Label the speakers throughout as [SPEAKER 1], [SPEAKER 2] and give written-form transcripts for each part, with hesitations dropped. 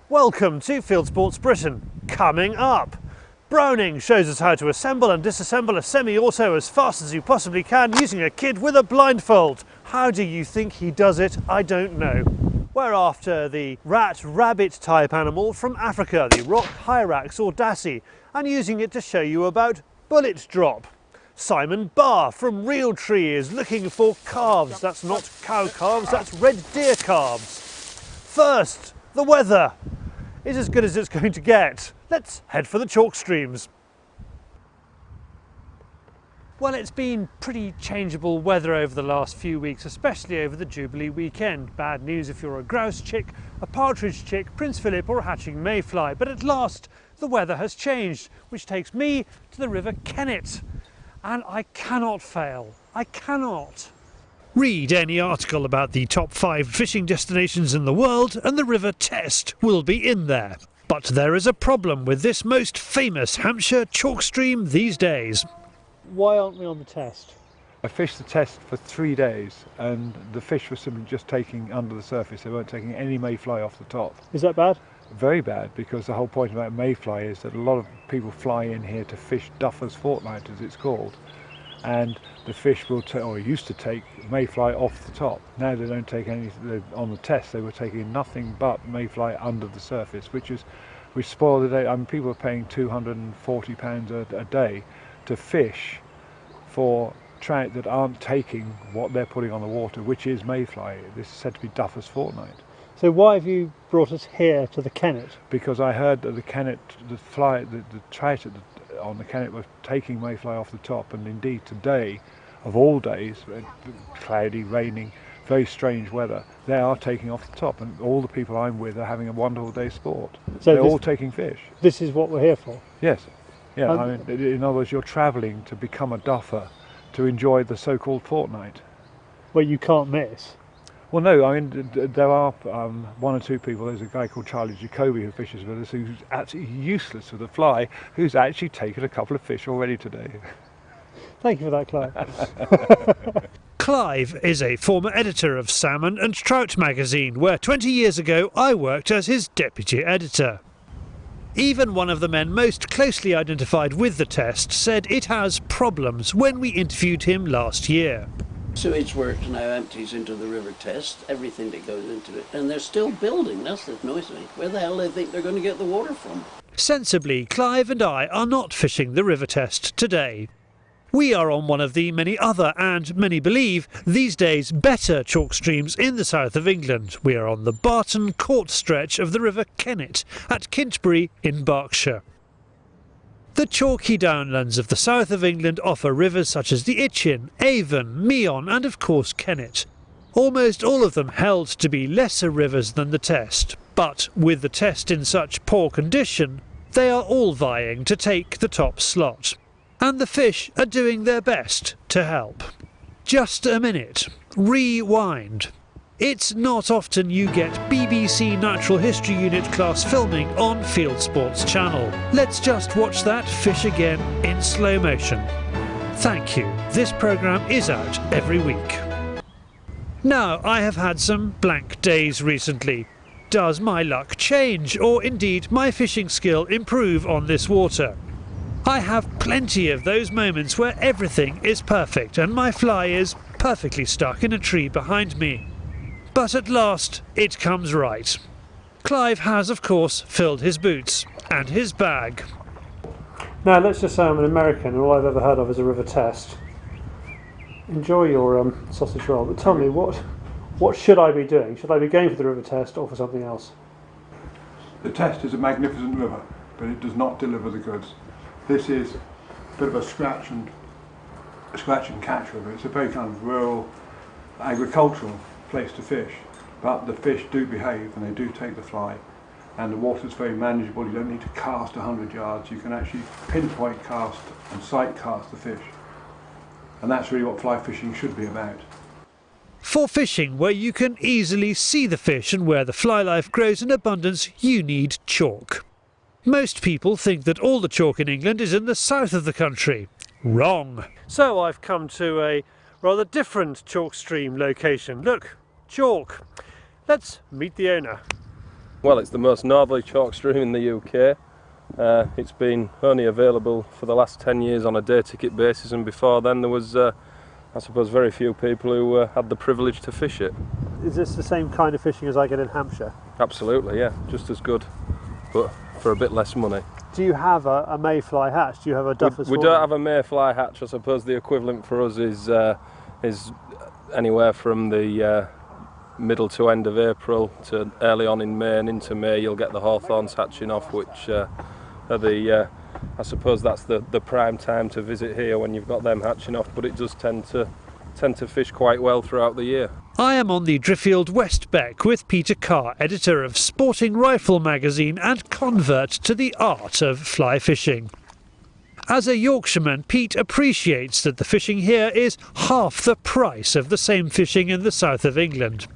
[SPEAKER 1] Welcome to Fieldsports Britain. Coming up, Browning shows us how to assemble and disassemble a semi-auto as fast as you possibly can using a kid with a blindfold. How do you think he does it? I don't know. We're after the rat-rabbit type animal from Africa, the rock hyrax or dassie, and using it to show you about bullet drop. Simon Barr from Realtree is looking for calves. That's not cow calves, that's red deer calves. First, the weather is as good as it's going to get. Let's head for the chalk streams. Well, it's been pretty changeable weather over the last few weeks, especially over the Jubilee weekend. Bad news if you're a grouse chick, a partridge chick, Prince Philip or a hatching mayfly. But at last, the weather has changed, which takes me to the River Kennet. And I cannot fail. I cannot. Read any article about the top 5 fishing destinations in the world and the River Test will be in there. But there is a problem with this most famous Hampshire chalk stream these days. Why aren't we on the Test?
[SPEAKER 2] I fished the Test for 3 days and the fish were simply just taking under the surface. They weren't taking any mayfly off the top.
[SPEAKER 1] Is that bad?
[SPEAKER 2] Very bad, because the whole point about mayfly is that a lot of people fly in here to fish Duffer's Fortnight, as it's called. And the fish will or used to take mayfly off the top. Now they don't take any. On the Test they were taking nothing but mayfly under the surface, which spoiled the day. I mean, people are paying £240 a day to fish for trout that aren't taking what they're putting on the water, which is mayfly. This is said to be Duffer's Fortnight.
[SPEAKER 1] So why have you brought us here to the Kennet?
[SPEAKER 2] Because I heard that the Kennet, the trout on the Kennet were taking mayfly off the top, and indeed today, of all days, cloudy, raining, very strange weather, they are taking off the top, and all the people I'm with are having a wonderful day's sport. So they're all taking fish.
[SPEAKER 1] This is what we're here for?
[SPEAKER 2] Yes. Yeah, I mean, in other words, you're travelling to become a duffer to enjoy the so-called fortnight.
[SPEAKER 1] Well, you can't miss.
[SPEAKER 2] Well, no, I mean, there are one or two people. There's a guy called Charlie Jacoby who fishes with us, who's absolutely useless with a fly, who's actually taken a couple of fish already today.
[SPEAKER 1] Thank you for that, Clive. Clive is a former editor of Salmon and Trout magazine, where 20 years ago I worked as his deputy editor. Even one of the men most closely identified with the Test said it has problems when we interviewed him last year.
[SPEAKER 3] Sewage works now empties into the River Test, everything that goes into it, and they're still building. That's what annoys me. Where the hell do they think they're going to get the water from? Sensibly,
[SPEAKER 1] Clive and I are not fishing the River Test today. We are on one of the many other, and many believe, these days better chalk streams in the south of England. We are on the Barton Court stretch of the River Kennet at Kintbury in Berkshire. The chalky downlands of the south of England offer rivers such as the Itchen, Avon, Meon and of course Kennet. Almost all of them held to be lesser rivers than the Test, but with the Test in such poor condition, they are all vying to take the top slot. And the fish are doing their best to help. Just a minute. Rewind. It's not often you get BBC Natural History Unit class filming on Fieldsports Channel. Let's just watch that fish again in slow motion. Thank you. This programme is out every week. Now, I have had some blank days recently. Does my luck change, or indeed my fishing skill improve on this water? I have plenty of those moments where everything is perfect and my fly is perfectly stuck in a tree behind me. But at last, it comes right. Clive has, of course, filled his boots and his bag. Now, let's just say I'm an American and all I've ever heard of is a River Test. Enjoy your sausage roll, but tell me, what should I be doing? Should I be going for the River Test or for something else?
[SPEAKER 2] The Test is a magnificent river, but it does not deliver the goods. This is a bit of a scratch and catch river. It's a very kind of rural, agricultural place to fish, but the fish do behave and they do take the fly, and the water's very manageable. You don't need to cast 100 yards. You can actually pinpoint cast and sight cast the fish, and that's really what fly fishing should be about.
[SPEAKER 1] For fishing where you can easily see the fish and where the fly life grows in abundance, you need chalk. Most people think that all the chalk in England is in the south of the country. Wrong. So I've come to a rather different chalk stream location. Look, chalk. Let's meet the owner.
[SPEAKER 4] Well, it's the most northerly chalk stream in the UK. It's been only available for the last 10 years on a day ticket basis, and before then there was, I suppose, very few people who had the privilege to fish it.
[SPEAKER 1] Is this the same kind of fishing as I get in Hampshire?
[SPEAKER 4] Absolutely, yeah, just as good, but for a bit less money.
[SPEAKER 1] Do you have a mayfly hatch? Do you have a duffer's
[SPEAKER 4] We don't have a mayfly hatch. I suppose the equivalent for us is anywhere from the middle to end of April to early on in May, and into May you'll get the hawthorns hatching off, which are the I suppose that's the prime time to visit here when you've got them hatching off, but it does tend to fish quite well throughout the year.
[SPEAKER 1] I am on the Driffield West Beck with Peter Carr, editor of Sporting Rifle magazine and convert to the art of fly fishing. As a Yorkshireman, Pete appreciates that the fishing here is half the price of the same fishing in the south of England.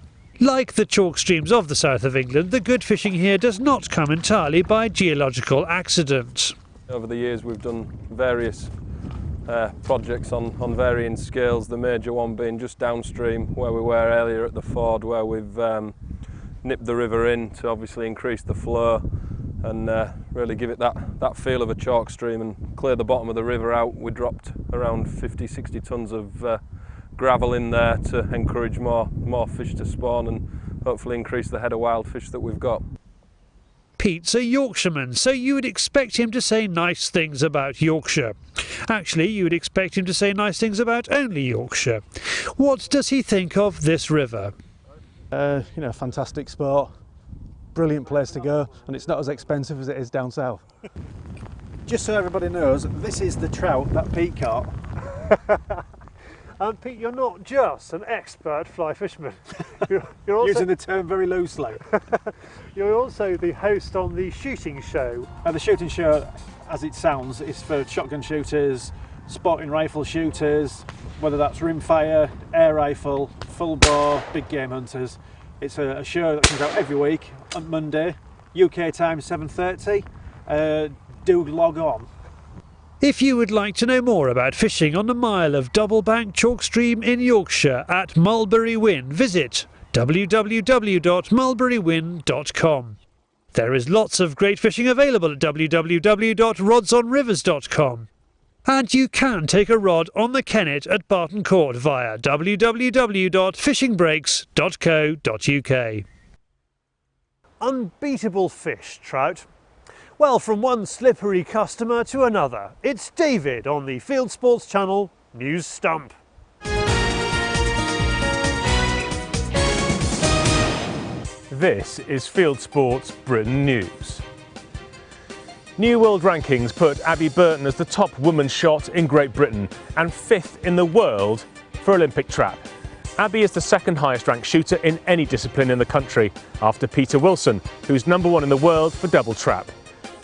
[SPEAKER 1] Like the chalk streams of the south of England, the good fishing here does not come entirely by geological accident.
[SPEAKER 4] Over the years we've done various projects on varying scales, the major one being just downstream where we were earlier at the ford, where we've nipped the river in to obviously increase the flow and really give it that feel of a chalk stream and clear the bottom of the river out. We dropped around 50-60 tonnes of gravel in there to encourage more fish to spawn and hopefully increase the head of wild fish that we've got.
[SPEAKER 1] Pete's a Yorkshireman, so you would expect him to say nice things about Yorkshire. Actually, you would expect him to say nice things about only Yorkshire. What does he think of this river?
[SPEAKER 5] You know, fantastic sport, brilliant place to go, and it's not as expensive as it is down south. Just so everybody knows, this is the trout that Pete caught.
[SPEAKER 1] And Pete, you're not just an expert fly fisherman. You're also,
[SPEAKER 5] using the term very loosely.
[SPEAKER 1] You're also the host on the shooting show.
[SPEAKER 5] The shooting show, as it sounds, is for shotgun shooters, sporting rifle shooters, whether that's rimfire, air rifle, full bore, big game hunters. It's a show that comes out every week on Monday, UK time 7:30. Do log on.
[SPEAKER 1] If you would like to know more about fishing on a mile of double-bank chalk stream in Yorkshire at Mulberry Wyn, visit www.mulberrywyn.com. There is lots of great fishing available at www.rodsonrivers.com. And you can take a rod on the Kennet at Barton Court via www.fishingbreaks.co.uk. Unbeatable fish, trout. Well, from one slippery customer to another, it's David on the Fieldsports channel News Stump.
[SPEAKER 6] This is Fieldsports Britain News. New world rankings put Abby Burton as the top woman shot in Great Britain and 5th in the world for Olympic trap. Abby is the second highest ranked shooter in any discipline in the country, after Peter Wilson, who's #1 in the world for double trap.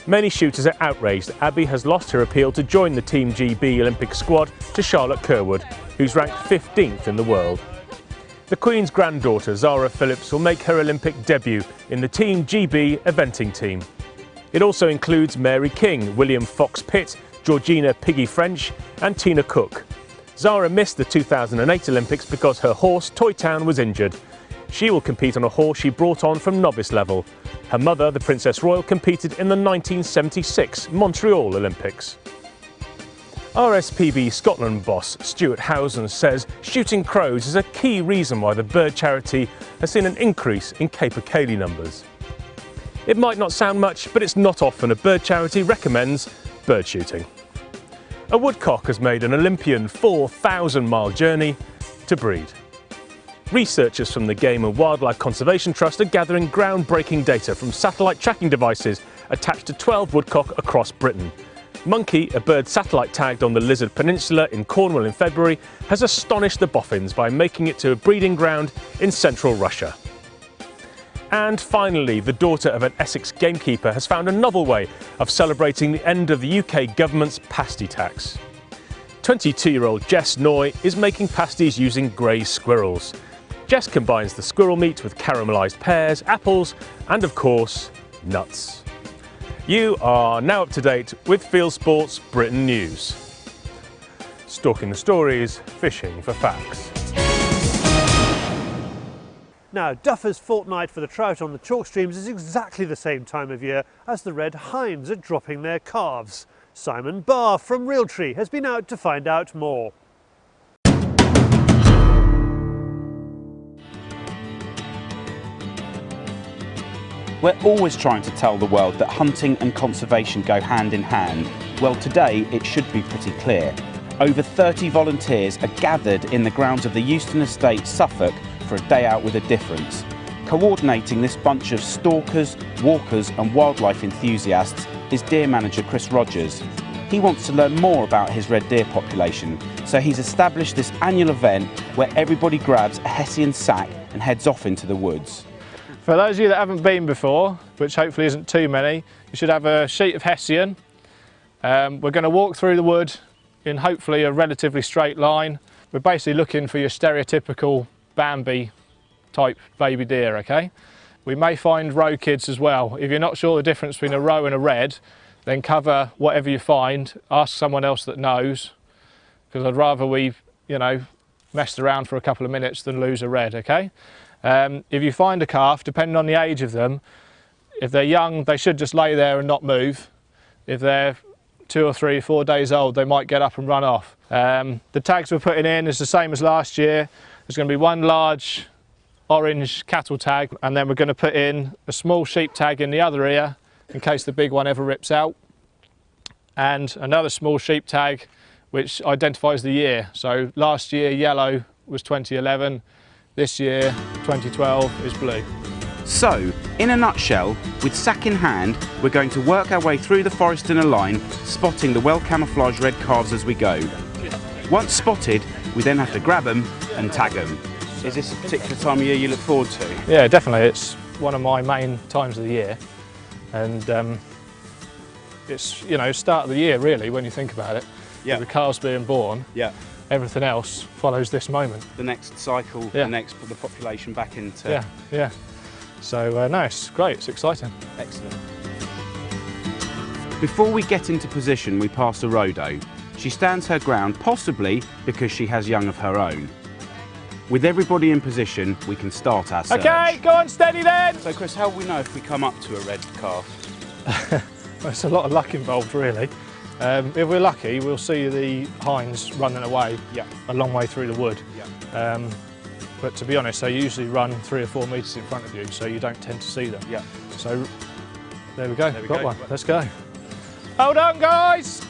[SPEAKER 6] Many shooters are outraged that Abby has lost her appeal to join the Team GB Olympic squad to Charlotte Kerwood, who's ranked 15th in the world. The Queen's granddaughter, Zara Phillips, will make her Olympic debut in the Team GB eventing team. It also includes Mary King, William Fox Pitt, Georgina Piggy French and Tina Cook. Zara missed the 2008 Olympics because her horse, Toy Town, was injured. She will compete on a horse she brought on from novice level. Her mother, the Princess Royal, competed in the 1976 Montreal Olympics. RSPB Scotland boss Stuart Housen says shooting crows is a key reason why the bird charity has seen an increase in capercaillie numbers. It might not sound much, but it's not often a bird charity recommends bird shooting. A woodcock has made an Olympian 4,000-mile journey to breed. Researchers from the Game and Wildlife Conservation Trust are gathering groundbreaking data from satellite tracking devices attached to 12 woodcock across Britain. Monkey, a bird satellite tagged on the Lizard Peninsula in Cornwall in February, has astonished the boffins by making it to a breeding ground in central Russia. And finally, the daughter of an Essex gamekeeper has found a novel way of celebrating the end of the UK government's pasty tax. 22-year-old Jess Noy is making pasties using grey squirrels. Jess combines the squirrel meat with caramelised pears, apples and, of course, nuts. You are now up to date with Fieldsports Britain News. Stalking the stories, fishing for facts.
[SPEAKER 1] Now, Duffers' fortnight for the trout on the chalk streams is exactly the same time of year as the red hinds are dropping their calves. Simon Barr from Realtree has been out to find out more.
[SPEAKER 7] We're always trying to tell the world that hunting and conservation go hand in hand. Well, today it should be pretty clear. Over 30 volunteers are gathered in the grounds of the Euston Estate, Suffolk, for a day out with a difference. Coordinating this bunch of stalkers, walkers and wildlife enthusiasts is deer manager Chris Rogers. He wants to learn more about his red deer population, so he's established this annual event where everybody grabs a Hessian sack and heads off into the woods.
[SPEAKER 8] For those of you that haven't been before, which hopefully isn't too many, you should have a sheet of Hessian. We're going to walk through the wood in hopefully a relatively straight line. We're basically looking for your stereotypical Bambi type baby deer, okay? We may find roe kids as well. If you're not sure the difference between a roe and a red, then cover whatever you find, ask someone else that knows, because I'd rather we, messed around for a couple of minutes than lose a red, okay? If you find a calf, depending on the age of them, if they're young, they should just lay there and not move. If they're 2 or 3 or 4 days old, they might get up and run off. The tags we're putting in is the same as last year. There's going to be one large orange cattle tag, and then we're going to put in a small sheep tag in the other ear in case the big one ever rips out, and another small sheep tag which identifies the year. So last year yellow was 2011, this year 2012 is blue.
[SPEAKER 7] So, in a nutshell, with sack in hand, we're going to work our way through the forest in a line, spotting the well-camouflaged red calves as we go. Once spotted, we then have to grab them and tag them. Is this a particular time of year you look forward to?
[SPEAKER 8] Yeah, definitely. It's one of my main times of the year, and it's start of the year really when you think about it.
[SPEAKER 7] Yeah.
[SPEAKER 8] With the calves being born.
[SPEAKER 7] Yeah.
[SPEAKER 8] Everything else follows this moment.
[SPEAKER 7] The next cycle,
[SPEAKER 8] yeah.
[SPEAKER 7] the population back into.
[SPEAKER 8] Yeah, yeah. So no, it's great. It's exciting.
[SPEAKER 7] Excellent. Before we get into position, we pass a rhodo. She stands her ground, possibly because she has young of her own. With everybody in position, we can start our search.
[SPEAKER 8] Okay, go on, steady then!
[SPEAKER 7] So Chris, how will we know if we come up to a red calf?
[SPEAKER 8] Well, it's a lot of luck involved really. If we're lucky, we'll see the hinds running away a long way through the wood. Yeah. But to be honest, they usually run 3 or 4 metres in front of you, so you don't tend to see them. Yeah. So there we go, got one. Let's go. Hold on, guys!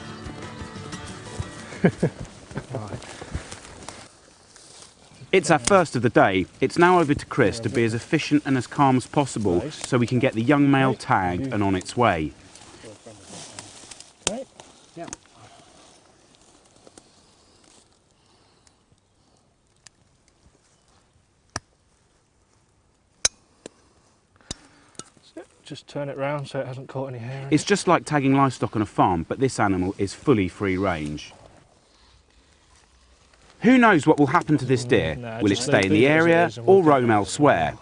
[SPEAKER 8] Right.
[SPEAKER 7] It's our first of the day. It's now over to Chris to be as efficient and as calm as possible so we can get the young male tagged and on its way.
[SPEAKER 8] Right. Yeah. Just turn it round so it hasn't caught any hair.
[SPEAKER 7] It's just like tagging livestock on a farm, but this animal is fully free range. Who knows what will happen to this deer? Will it stay in the area or roam elsewhere?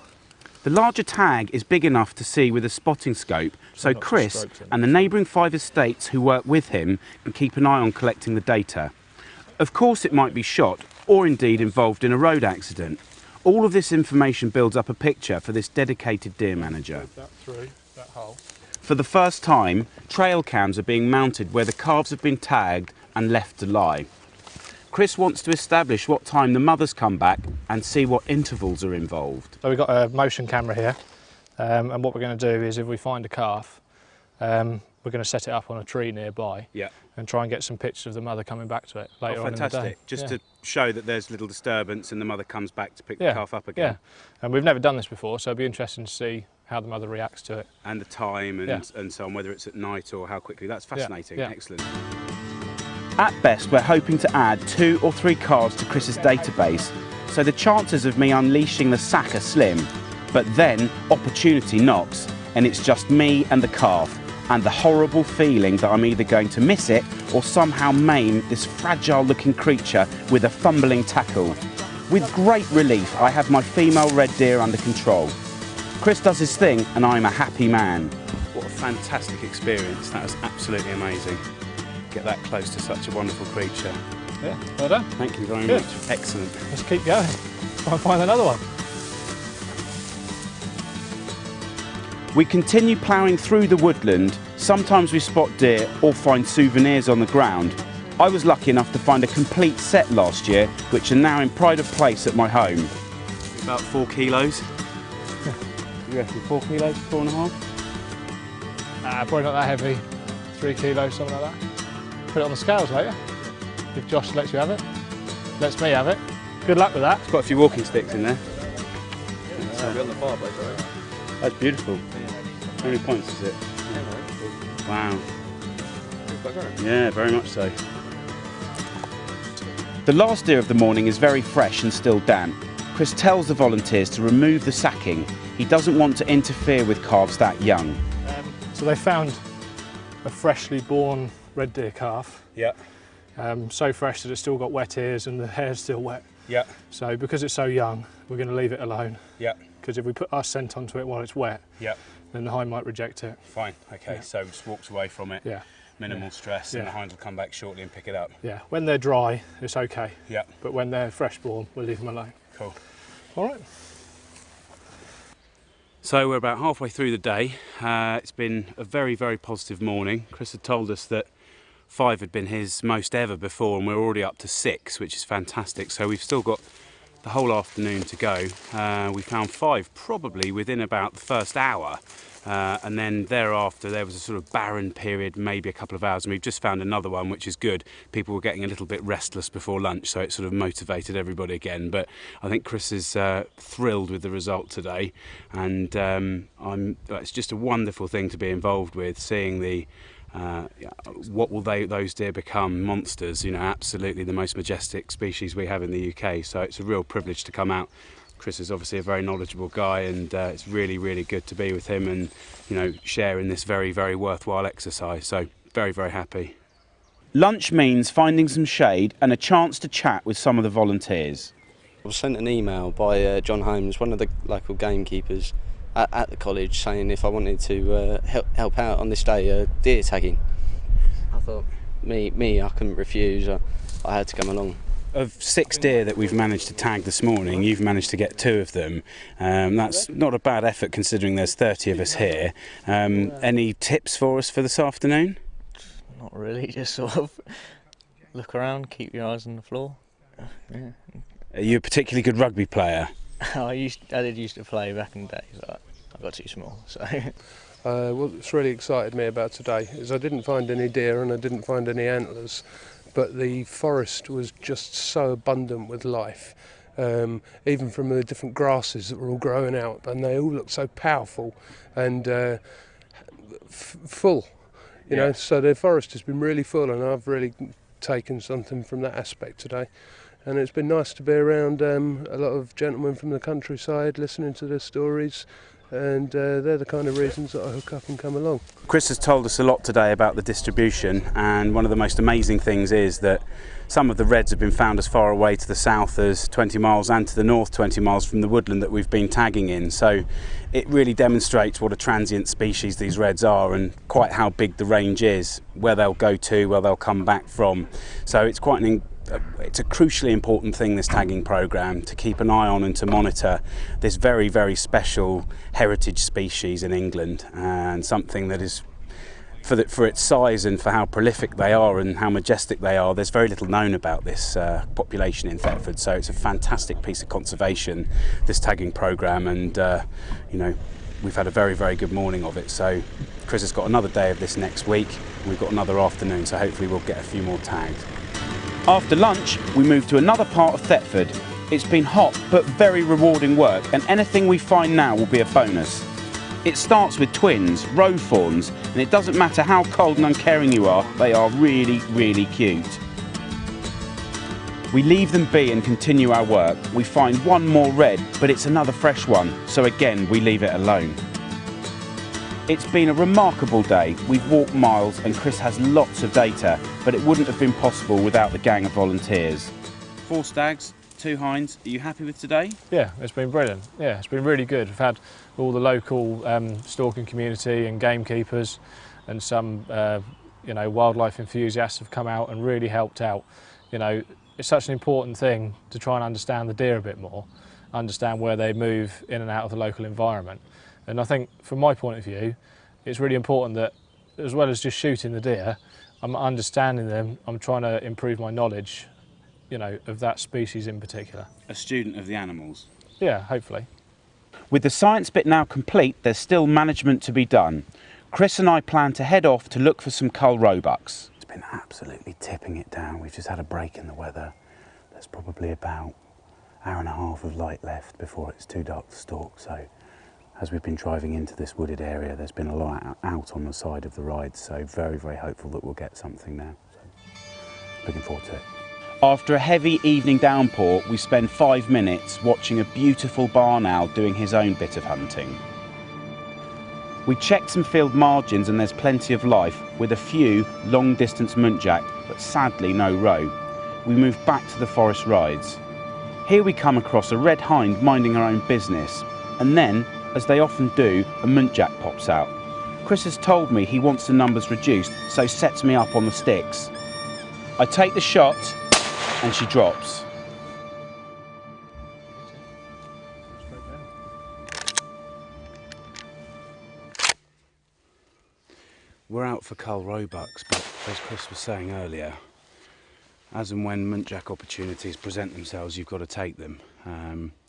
[SPEAKER 7] The larger tag is big enough to see with a spotting scope, so Chris and the neighbouring 5 estates who work with him can keep an eye on collecting the data. Of course it might be shot, or indeed involved in a road accident. All of this information builds up a picture for this dedicated deer manager. For the first time, trail cams are being mounted where the calves have been tagged and left to lie. Chris wants to establish what time the mothers come back and see what intervals are involved.
[SPEAKER 8] So we've got a motion camera here, and what we're going to do is if we find a calf, we're going to set it up on a tree nearby and try and get some pictures of the mother coming back to it later on in the day.
[SPEAKER 7] Just to show that there's little disturbance and the mother comes back to pick the calf up again.
[SPEAKER 8] Yeah, and we've never done this before, so it'll be interesting to see how the mother reacts to it.
[SPEAKER 7] And the time and so on, whether it's at night or how quickly. That's fascinating. Excellent. At best, we're hoping to add 2 or 3 calves to Chris's database, so the chances of me unleashing the sack are slim. But then, opportunity knocks, and it's just me and the calf, and the horrible feeling that I'm either going to miss it or somehow maim this fragile-looking creature with a fumbling tackle. With great relief, I have my female red deer under control. Chris does his thing, and I'm a happy man. What a fantastic experience. That was absolutely amazing. Get that close to such a wonderful creature.
[SPEAKER 8] Yeah, well done.
[SPEAKER 7] Thank you very
[SPEAKER 8] Good.
[SPEAKER 7] much. Excellent.
[SPEAKER 8] Let's keep going. Try and find another one.
[SPEAKER 7] We continue ploughing through the woodland. Sometimes we spot deer or find souvenirs on the ground. I was lucky enough to find a complete set last year, which are now in pride of place at my home. About 4 kilos. You reckon 4 kilos, 4.5?
[SPEAKER 8] Probably not that heavy. 3 kilos, something like that. Put it on the scales later, if Josh lets you have it. Lets me have it. Good luck with that.
[SPEAKER 7] It's got a few walking sticks in there.
[SPEAKER 4] Be on the fireplace, right?
[SPEAKER 7] That's beautiful. How many points is it? Wow. Yeah, very much so. The last deer of the morning is very fresh and still damp. Chris tells the volunteers to remove the sacking. He doesn't want to interfere with calves that young.
[SPEAKER 8] So they found a freshly born red deer calf.
[SPEAKER 7] Yeah.
[SPEAKER 8] So fresh that it's still got wet ears and the hair's still wet.
[SPEAKER 7] Yeah.
[SPEAKER 8] So because it's so young, we're going to leave it alone.
[SPEAKER 7] Yeah.
[SPEAKER 8] Because if we put our scent onto it while it's wet,
[SPEAKER 7] Yeah.
[SPEAKER 8] then the hind might reject it.
[SPEAKER 7] Fine. Okay.
[SPEAKER 8] Yeah.
[SPEAKER 7] So just walks away from it.
[SPEAKER 8] Yeah.
[SPEAKER 7] Minimal stress, and the hind will come back shortly and pick it up.
[SPEAKER 8] Yeah. When they're dry, it's okay.
[SPEAKER 7] Yeah.
[SPEAKER 8] But when they're fresh born, we'll leave them alone.
[SPEAKER 7] Cool.
[SPEAKER 8] All right.
[SPEAKER 7] So we're about halfway through the day. It's been a very, very positive morning. Chris had told us that 5 had been his most ever before, and we're already up to 6, which is fantastic. So we've still got the whole afternoon to go. We found 5 probably within about the first hour, and then thereafter there was a sort of barren period, maybe a couple of hours, and we've just found another one, which is good. People were getting a little bit restless before lunch, so it sort of motivated everybody again. But I think Chris is thrilled with the result today, and it's just a wonderful thing to be involved with, seeing the what will those deer become? Monsters, you know, absolutely the most majestic species we have in the UK. So it's a real privilege to come out. Chris is obviously a very knowledgeable guy, and it's really, really good to be with him and, you know, share in this very, very worthwhile exercise. So very, very happy. Lunch means finding some shade and a chance to chat with some of the volunteers.
[SPEAKER 9] I was sent an email by John Holmes, one of the local gamekeepers at the college, saying if I wanted to help out on this day deer tagging. I thought, me, I couldn't refuse. I had to come along.
[SPEAKER 7] Of 6 deer that we've managed to tag this morning, you've managed to get 2 of them. That's not a bad effort considering there's 30 of us here. Any tips for us for this afternoon?
[SPEAKER 10] Not really, just sort of look around, keep your eyes on the floor. Yeah.
[SPEAKER 7] Are you a particularly good rugby player?
[SPEAKER 10] I did used to play back in the day, but I got too small. So.
[SPEAKER 4] What's really excited me about today is I didn't find any deer and I didn't find any antlers, but the forest was just so abundant with life, even from the different grasses that were all growing out, and they all look so powerful and full, you know. So the forest has been really full, and I've really taken something from that aspect today. And it's been nice to be around a lot of gentlemen from the countryside, listening to their stories, and they're the kind of reasons that I hook up and come along.
[SPEAKER 7] Chris has told us a lot today about the distribution, and one of the most amazing things is that some of the reds have been found as far away to the south as 20 miles and to the north 20 miles from the woodland that we've been tagging in. So it really demonstrates what a transient species these reds are, and quite how big the range is, where they'll go to, where they'll come back from. So it's quite it's a crucially important thing, this tagging programme, to keep an eye on and to monitor this very, very special heritage species in England, and something that is, for its size and for how prolific they are and how majestic they are, there's very little known about this population in Thetford. So it's a fantastic piece of conservation, this tagging programme, and you know, we've had a very, very good morning of it. So Chris has got another day of this next week, and we've got another afternoon, so hopefully we'll get a few more tagged. After lunch, we moved to another part of Thetford. It's been hot but very rewarding work, and anything we find now will be a bonus. It starts with twins, roe fawns, and it doesn't matter how cold and uncaring you are, they are really, really cute. We leave them be and continue our work. We find one more red, but it's another fresh one, so again we leave it alone. It's been a remarkable day. We've walked miles and Chris has lots of data, but it wouldn't have been possible without the gang of volunteers. 4 stags, 2 hinds. Are you happy with today?
[SPEAKER 8] Yeah, it's been brilliant. Yeah, it's been really good. We've had all the local stalking community and gamekeepers, and some you know, wildlife enthusiasts have come out and really helped out. You know, it's such an important thing to try and understand the deer a bit more, understand where they move in and out of the local environment. And I think from my point of view, it's really important that as well as just shooting the deer, I'm understanding them, I'm trying to improve my knowledge, you know, of that species in particular.
[SPEAKER 7] A student of the animals.
[SPEAKER 8] Yeah, hopefully.
[SPEAKER 7] With the science bit now complete, there's still management to be done. Chris and I plan to head off to look for some cull roebucks. It's been absolutely tipping it down. We've just had a break in the weather. There's probably about an hour and a half of light left before it's too dark to stalk. So as we've been driving into this wooded area, there's been a lot out on the side of the ride. So very, very hopeful that we'll get something now. So looking forward to it. After a heavy evening downpour, we spend 5 minutes watching a beautiful barn owl doing his own bit of hunting. We checked some field margins and there's plenty of life, with a few long distance muntjac, but sadly no roe. We move back to the forest rides. Here we come across a red hind minding her own business, and then, as they often do, a muntjac pops out. Chris has told me he wants the numbers reduced, so sets me up on the sticks. I take the shot, and she drops. We're out for cull roebucks, but as Chris was saying earlier, as and when muntjac opportunities present themselves, you've got to take them.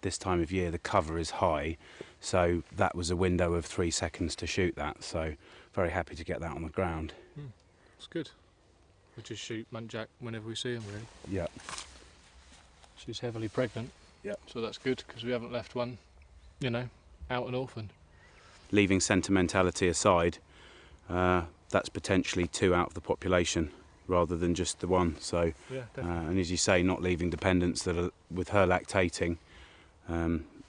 [SPEAKER 7] This time of year the cover is high, so that was a window of 3 seconds to shoot that, so very happy to get that on the ground.
[SPEAKER 8] It's good. We just shoot muntjac whenever we see them, really.
[SPEAKER 7] Yeah.
[SPEAKER 8] She's heavily pregnant.
[SPEAKER 7] Yeah.
[SPEAKER 8] So that's good, because we haven't left one, you know, out and orphaned.
[SPEAKER 7] Leaving sentimentality aside, that's potentially 2 out of the population rather than just the one. So,
[SPEAKER 8] yeah, definitely.
[SPEAKER 7] And as you say, not leaving dependents that are, with her lactating,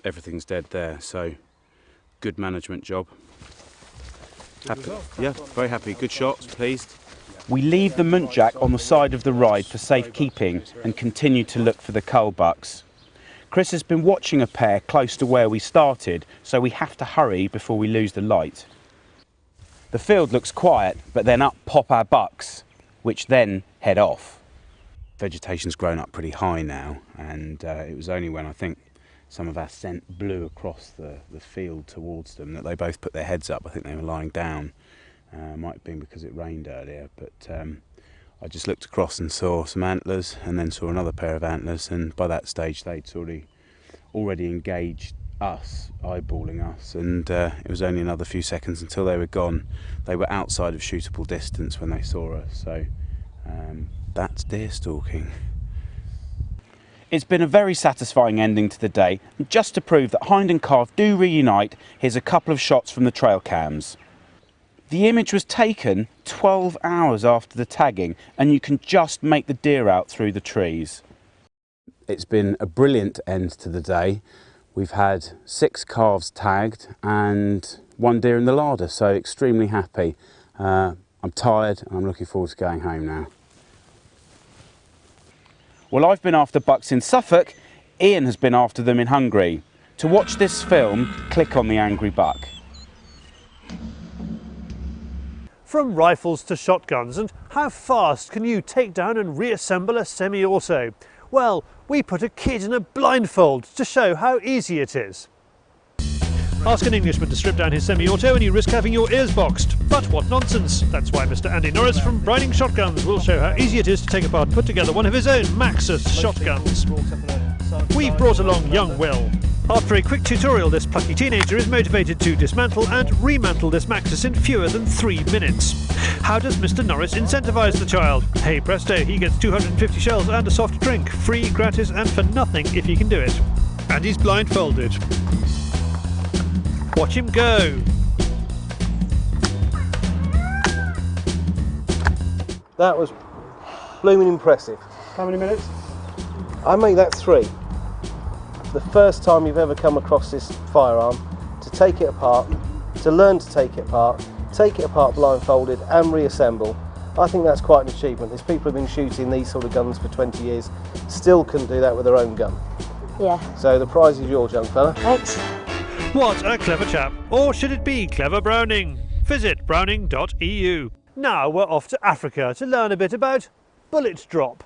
[SPEAKER 7] everything's dead there. So, good management job. Happy, yeah, very happy. Good shots, pleased. We leave the muntjac on the side of the ride for safekeeping and continue to look for the cull bucks. Chris has been watching a pair close to where we started, so we have to hurry before we lose the light. The field looks quiet, but then up pop our bucks, which then head off. Vegetation's grown up pretty high now, and it was only when I think some of our scent blew across the field towards them that they both put their heads up. I think they were lying down. Might have been because it rained earlier, but I just looked across and saw some antlers, and then saw another pair of antlers, and by that stage they'd already engaged us, eyeballing us, and it was only another few seconds until they were gone. They were outside of shootable distance when they saw us, so that's deer stalking. It's been a very satisfying ending to the day, and just to prove that hind and calf do reunite, here's a couple of shots from the trail cams. The image was taken 12 hours after the tagging, and you can just make the deer out through the trees. It's been a brilliant end to the day. We've had 6 calves tagged and 1 deer in the larder, so extremely happy. I'm tired and I'm looking forward to going home now. Well, I've been after bucks in Suffolk. Ian has been after them in Hungary. To watch this film, click on the angry buck.
[SPEAKER 1] From rifles to shotguns, and how fast can you take down and reassemble a semi-auto? Well, we put a kid in a blindfold to show how easy it is. Ask an Englishman to strip down his semi-auto and you risk having your ears boxed. But what nonsense! That's why Mr. Andy Norris from Browning Shotguns will show how easy it is to take apart and put together one of his own Maxus shotguns. We've brought along young Will. After a quick tutorial, this plucky teenager is motivated to dismantle and remantle this Maxus in fewer than 3 minutes. How does Mr. Norris incentivise the child? Hey presto, he gets 250 shells and a soft drink, free, gratis and for nothing if he can do it. And he's blindfolded. Watch him go!
[SPEAKER 11] That was blooming impressive.
[SPEAKER 5] How many minutes?
[SPEAKER 11] I make that 3. The first time you've ever come across this firearm, to take it apart, to learn to take it apart blindfolded and reassemble. I think that's quite an achievement. There's people who've been shooting these sort of guns for 20 years, still couldn't do that with their own gun.
[SPEAKER 12] Yeah.
[SPEAKER 11] So the prize is yours, young fella.
[SPEAKER 12] Thanks.
[SPEAKER 1] What a clever chap. Or should it be clever Browning? Visit browning.eu. Now we're off to Africa to learn a bit about bullet drop.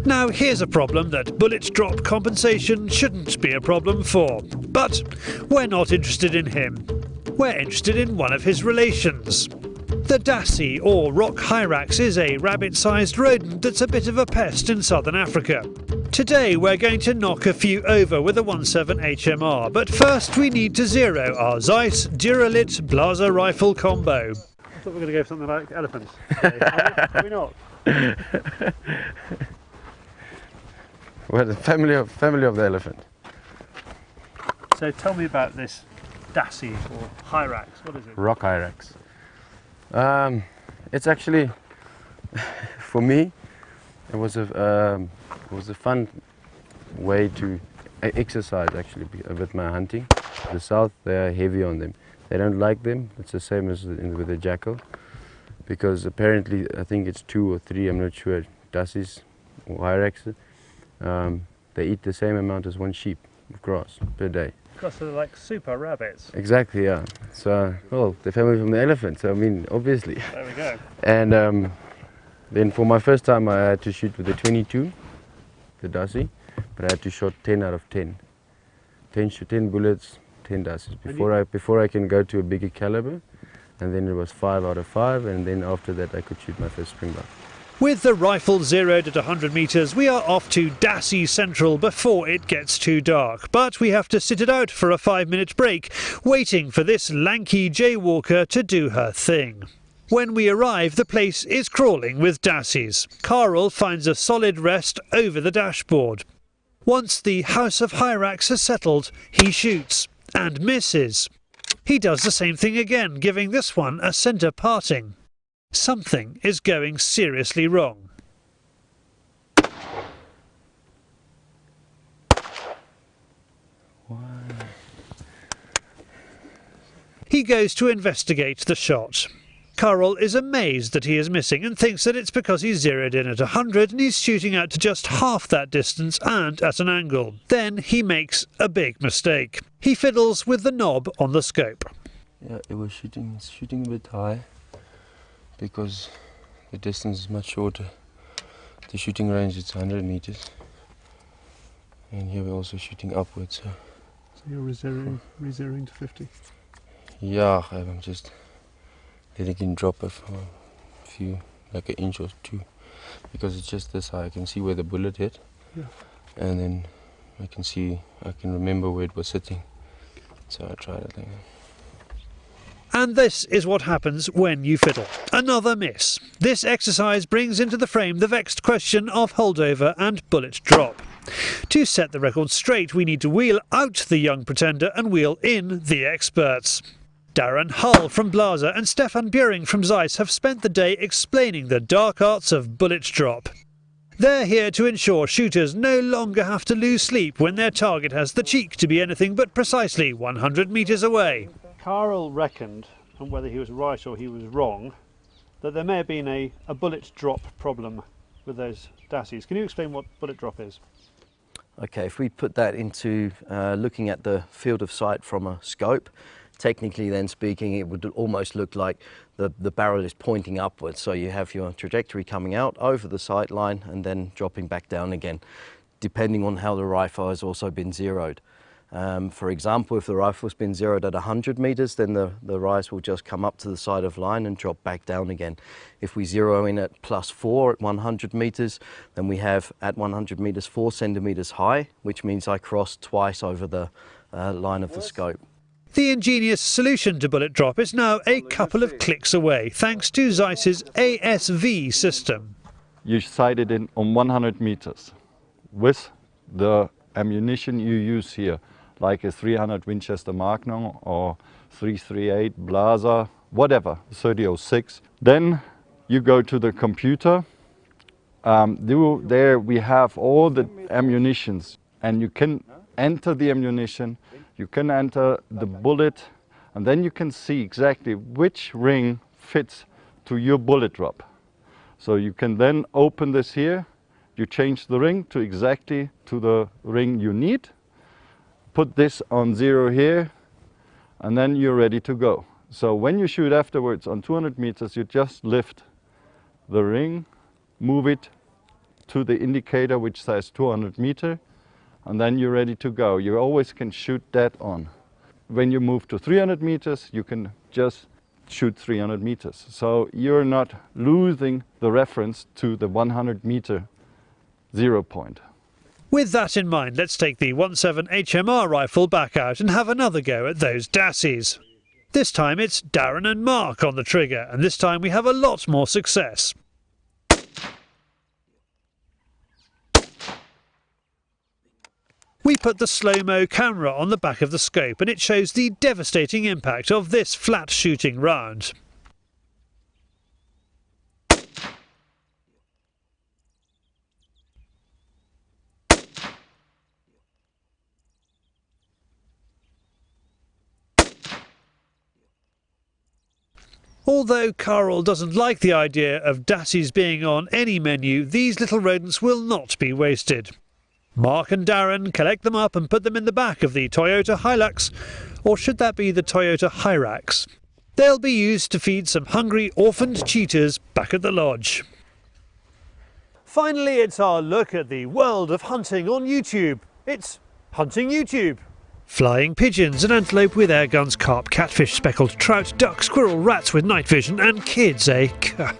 [SPEAKER 1] Now here's a problem that bullet drop compensation shouldn't be a problem for. But we're not interested in him. We're interested in one of his relations. The dassie, or rock hyrax, is a rabbit-sized rodent that's a bit of a pest in southern Africa. Today we're going to knock a few over with a 17 HMR, but first we need to zero our Zeiss Duralit Blaser rifle combo.
[SPEAKER 5] I thought we were going to go for something like elephants. Are we not?
[SPEAKER 12] Well, the family of the elephant.
[SPEAKER 5] So tell me about this dassy or hyrax. What is it?
[SPEAKER 12] Rock hyrax. It's actually, for me, it was a fun way to exercise actually with my hunting. The south, they are heavy on them. They don't like them. It's the same as with the jackal, because apparently I think it's 2 or 3, I'm not sure, dassies or hyraxes. They eat the same amount as one sheep of grass per day.
[SPEAKER 5] Because they're like super rabbits.
[SPEAKER 12] Exactly, yeah. So, well, the family from the elephant, so I mean, obviously.
[SPEAKER 5] There we go.
[SPEAKER 12] And then for my first time I had to shoot with the 22, the dassie, but I had to shoot 10 out of 10. 10 bullets, 10 dassies, before I can go to a bigger caliber. And then it was 5 out of 5, and then after that I could shoot my first springbuck.
[SPEAKER 1] With the rifle zeroed at 100 metres, we are off to Dassie Central before it gets too dark. But we have to sit it out for a 5-minute break, waiting for this lanky jaywalker to do her thing. When we arrive, the place is crawling with dassies. Carl finds a solid rest over the dashboard. Once the house of hyrax has settled, he shoots and misses. He does the same thing again, giving this one a centre parting. Something is going seriously wrong. He goes to investigate the shot. Carl is amazed that he is missing and thinks that it's because he's zeroed in at 100 and he's shooting out to just half that distance and at an angle. Then he makes a big mistake. He fiddles with the knob on the scope.
[SPEAKER 12] Yeah, it was shooting a bit high because the distance is much shorter. The shooting range is 100 meters, and here we're also shooting upwards. So
[SPEAKER 5] you're re-zeroing to 50?
[SPEAKER 12] Yeah, I'm just letting it drop a few, like an inch or 2, because it's just this high. I can see where the bullet hit, yeah, and then I can remember where it was sitting. So I tried it.
[SPEAKER 1] And this is what happens when you fiddle. Another miss. This exercise brings into the frame the vexed question of holdover and bullet drop. To set the record straight, we need to wheel out the young pretender and wheel in the experts. Darren Hull from Blaser and Stefan Buring from Zeiss have spent the day explaining the dark arts of bullet drop. They're here to ensure shooters no longer have to lose sleep when their target has the cheek to be anything but precisely 100 metres away.
[SPEAKER 5] Carl reckoned, and whether he was right or he was wrong, that there may have been a bullet drop problem with those dassies. Can you explain what bullet drop is?
[SPEAKER 13] Okay, if we put that into looking at the field of sight from a scope, technically then speaking, it would almost look like the barrel is pointing upwards. So you have your trajectory coming out over the sight line and then dropping back down again, depending on how the rifle has also been zeroed. For example, if the rifle's been zeroed at 100 meters, then the rise will just come up to the side of line and drop back down again. If we zero in at +4 at 100 meters, then we have at 100 meters 4 centimeters high, which means I cross twice over the line of the scope.
[SPEAKER 1] The ingenious solution to bullet drop is now a couple of clicks away, thanks to Zeiss's ASV system.
[SPEAKER 14] You sight it in on 100 meters with the ammunition you use here, like a 300 Winchester Magnum or 338 Blaser, whatever, 3006. Then you go to the computer. There we have all the ammunitions, and you can enter the ammunition, you can enter the bullet, and then you can see exactly which ring fits to your bullet drop. So you can then open this here, you change the ring to exactly to the ring you need, put this on 0 here, and then you're ready to go. So when you shoot afterwards on 200 meters, you just lift the ring, move it to the indicator which says 200 meter, and then you're ready to go. You always can shoot dead on. When you move to 300 meters, you can just shoot 300 meters. So you're not losing the reference to the 100 meter 0 point.
[SPEAKER 1] With that in mind, let's take the 17 HMR rifle back out and have another go at those dassies. This time it's Darren and Mark on the trigger, and this time we have a lot more success. We put the slow-mo camera on the back of the scope and it shows the devastating impact of this flat shooting round. Although Carl doesn't like the idea of dassies being on any menu, these little rodents will not be wasted. Mark and Darren collect them up and put them in the back of the Toyota Hilux, or should that be the Toyota Hyrax? They'll be used to feed some hungry orphaned cheetahs back at the lodge. Finally, it's our look at the world of hunting on YouTube. It's Hunting YouTube. Flying pigeons, an antelope with air guns, carp, catfish, speckled trout, duck, squirrel, rats with night vision, and kids, eh?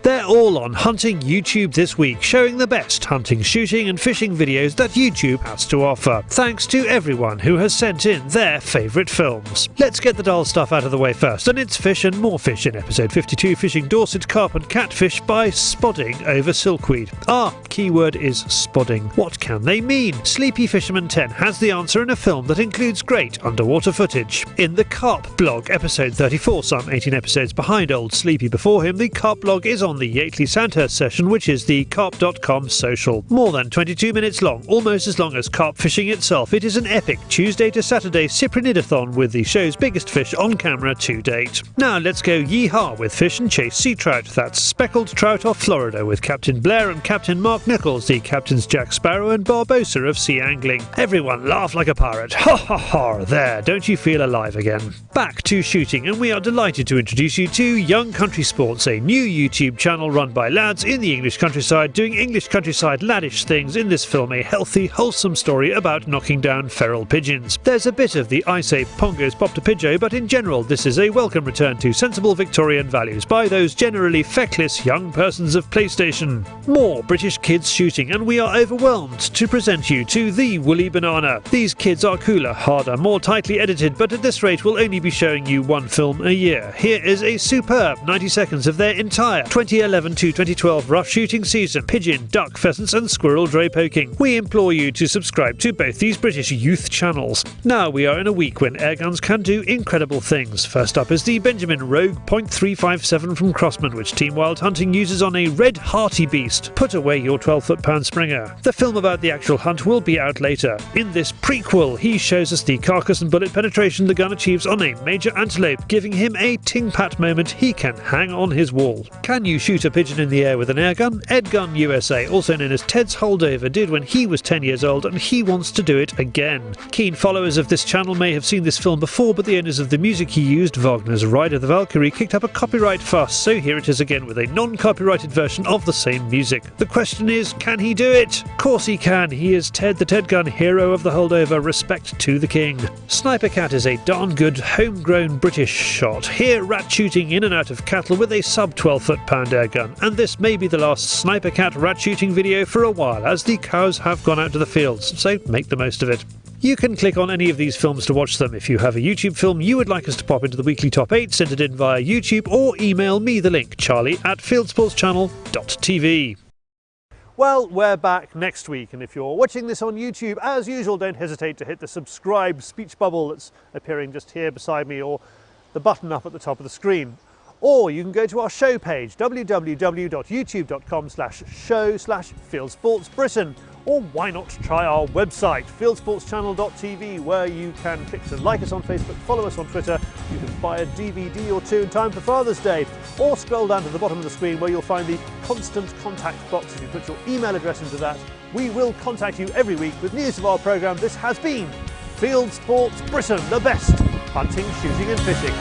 [SPEAKER 1] They're all on Hunting YouTube this week, showing the best hunting, shooting and fishing videos that YouTube has to offer. Thanks to everyone who has sent in their favourite films. Let's get the dull stuff out of the way first, and it's Fish and More Fish in episode 52, fishing Dorset carp and catfish by spodding over silkweed. Our keyword is spodding. What can they mean? Sleepy Fisherman 10 has the answer in a film that includes great underwater footage. In the Carp blog, episode 34, some 18 episodes behind old Sleepy before him, the Carp blog is on the Yateley Sandhurst session, which is the carp.com social. More than 22 minutes long, almost as long as carp fishing itself. It is an epic Tuesday to Saturday cyprinidathon with the show's biggest fish on camera to date. Now let's go yee-haw with fish and chase sea trout. That's speckled trout off Florida with Captain Blair and Captain Mark Nichols, the captains Jack Sparrow and Barbosa of sea angling. Everyone laugh like a pirate. Ha ha ha! There, don't you feel alive again? Back to shooting, and we are delighted to introduce you to Young Country Sports, a new YouTube channel run by lads in the English countryside doing English countryside laddish things. In this film, a healthy, wholesome story about knocking down feral pigeons. There's a bit of the I say pongos pop to pidgeot, but in general this is a welcome return to sensible Victorian values by those generally feckless young persons of PlayStation. More British kids shooting, and we are overwhelmed to present you to the Woolly Banana. These kids are cooler, harder, more tightly edited, but at this rate we'll only be showing you one film a year. Here is a superb 90 seconds of their entire 2011 to 2012 rough shooting season. Pigeon, duck, pheasants and squirrel dray poking. We implore you to subscribe to both these British youth channels. Now we are in a week when airguns can do incredible things. First up is the Benjamin Rogue .357 from Crossman, which Team Wild Hunting uses on a red hearty beast. Put away your 12 foot-pound Springer. The film about the actual hunt will be out later. In this prequel, he shows us the carcass and bullet penetration the gun achieves on a major antelope, giving him a ting-pat moment he can hang on his wall. Can you shoot a pigeon in the air with an airgun? Edgun USA, also known as Ted's Holdover, did when he was 10 years old, and he wants to do it again. Keen followers of this channel may have seen this film before, but the owners of the music he used, Wagner's Ride of the Valkyrie, kicked up a copyright fuss, so here it is again with a non-copyrighted version of the same music. The question is, can he do it? Of course he can. He is Ted the Ted Gun, hero of the holdover. Respect to the king. Sniper Cat is a darn good homegrown British shot. Here rat shooting in and out of cattle with a sub 12 foot-pound airgun, and this may be the last Sniper Cat rat shooting video for a while, as the cows have gone out to the fields, so make the most of it. You can click on any of these films to watch them. If you have a YouTube film you would like us to pop into the weekly top 8, send it in via YouTube or email me the link, charlie@fieldsportschannel.tv. Well, we're back next week, and if you're watching this on YouTube, as usual, don't hesitate to hit the subscribe speech bubble that's appearing just here beside me, or the button up at the top of the screen. Or you can go to our show page, www.youtube.com/show/Fieldsports Britain. Or why not try our website, fieldsportschannel.tv, where you can click to like us on Facebook, follow us on Twitter, you can buy a DVD or two in time for Father's Day, or scroll down to the bottom of the screen where you'll find the constant contact box. If you put your email address into that, we will contact you every week with news of our programme. This has been Fieldsports Britain, the best hunting, shooting and fishing.